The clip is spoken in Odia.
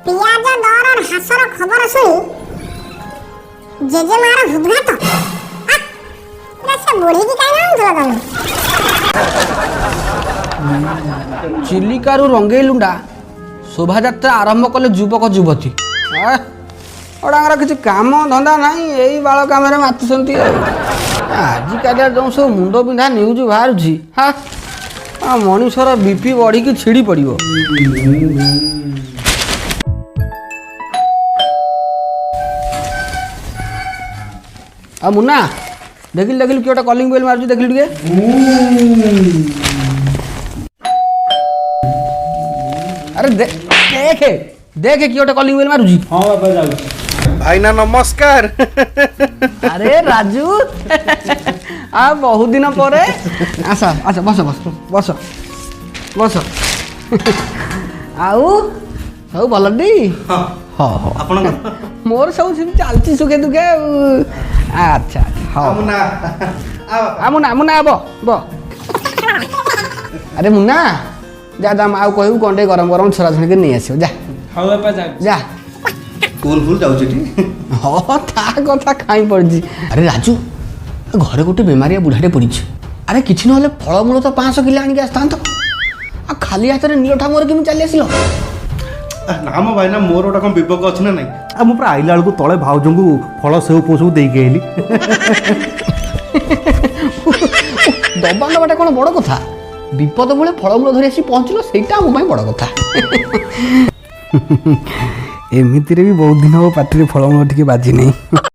ପିଆଜ ଦର ହ୍ରାସର ଖବର ଶୁଣି ଜେଜେମାର ହୃଦଘାତ। ସେ ବୁଢ଼ୀକି କାଇଁ ଆଣୁଥିଲ ତମେ? ଚିଲିକାରୁ ରଙ୍ଗେଇ ଲୁଣ୍ଡା ଶୋଭାଯାତ୍ରା ଆରମ୍ଭ କଲେ ଯୁବକ ଯୁବତୀ। ଓଡ଼ାଙ୍କର କିଛି କାମ ଧନ୍ଦା ନାହିଁ, ଏଇ ବାଳ କାମରେ ମାତୁଛନ୍ତି। ଆଜିକାଲି ଯେଉଁ ସବୁ ମୁଣ୍ଡ ପିନ୍ଧା ନ୍ୟୁଜ୍ ବାହାରୁଛି, ମଣିଷର ବିପି ବଢ଼ିକି ଛିଡ଼ି ପଡ଼ିବ। ଆଉ ମୁନା ଦେଖିଲି କିଏ ଗୋଟେ କଲିଂ ବେଲ୍ ମାରୁଛି, ଦେଖିଲି ଟିକେ। ଆରେ ଦେଖେ କିଏ ଗୋଟେ କଲିଂ ବେଲ୍ ମାରୁଛି। ହଁ ବାପା ଯାଉଛି। ଭାଇନା ନମସ୍କାର। ଆରେ ରାଜୁ, ବହୁତ ଦିନ ପରେ ଆସ ବସ ବସ ବସ ବସ। ଆଉ ସବୁ ଭଲ ଟି? ହଁ ଆପଣଙ୍କ ମୋର ସବୁ ସେମିତି ଚାଲିଛି ସୁଖେ ଦୁଃଖେ ଆଉ। ଆଚ୍ଛା ହଉ ମୁନା ବ। ଆରେ ମୁନା ଯା ମାଆକୁ କହିବୁ କ'ଣ ଟିକେ ଗରମ ଗରମ ଛରା ଛୁଣିକି ନେଇ ଆସିବ। ଯା ହଉ ବାପା ଯାଉଛି। ଯା। ସ୍କୁଲ ଯାଉଛି ଟି? ହଁ ତା କଥା କାଇଁ ପଡ଼ିଛି। ଆରେ ରାଜୁ, ଘରେ ଗୋଟେ ବେମାରିଆ ବୁଢ଼ାଟେ ପଡ଼ିଛି। ଆରେ କିଛି ନହେଲେ ଫଳମୂଳ ତ 500 କିଲୋ ଆଣିକି ଆସିଥାନ୍ତ। ଆଉ ଖାଲି ହାତରେ ନିଅଠା ମୋର କେମିତି ଚାଲି ଆସିଲ? ନା ମୋ ଭାଇନା, ମୋର ଗୋଟେ କ'ଣ ବିବେକ ଅଛି ନା ନାଇଁ? ଆଉ ମୁଁ ପୁରା ଆଇଲା ବେଳକୁ ତଳେ ଭାଉଜଙ୍କୁ ଫଳ ସେଉ ଫୋ ସବୁ ଦେଇକି ଆଇଲି। ଦବା ନେବାଟା କ'ଣ ବଡ଼ କଥା? ବିପଦ ବେଳେ ଫଳମୂଳ ଧରି ଆସି ପହଞ୍ଚିଲ, ସେଇଟା ଆମ ପାଇଁ ବଡ଼ କଥା। ଏମିତିରେ ବି ବହୁତ ଦିନ ହବ ପାଟିରେ ଫଳମୂଳ ଟିକେ ବାଜି ନାହିଁ।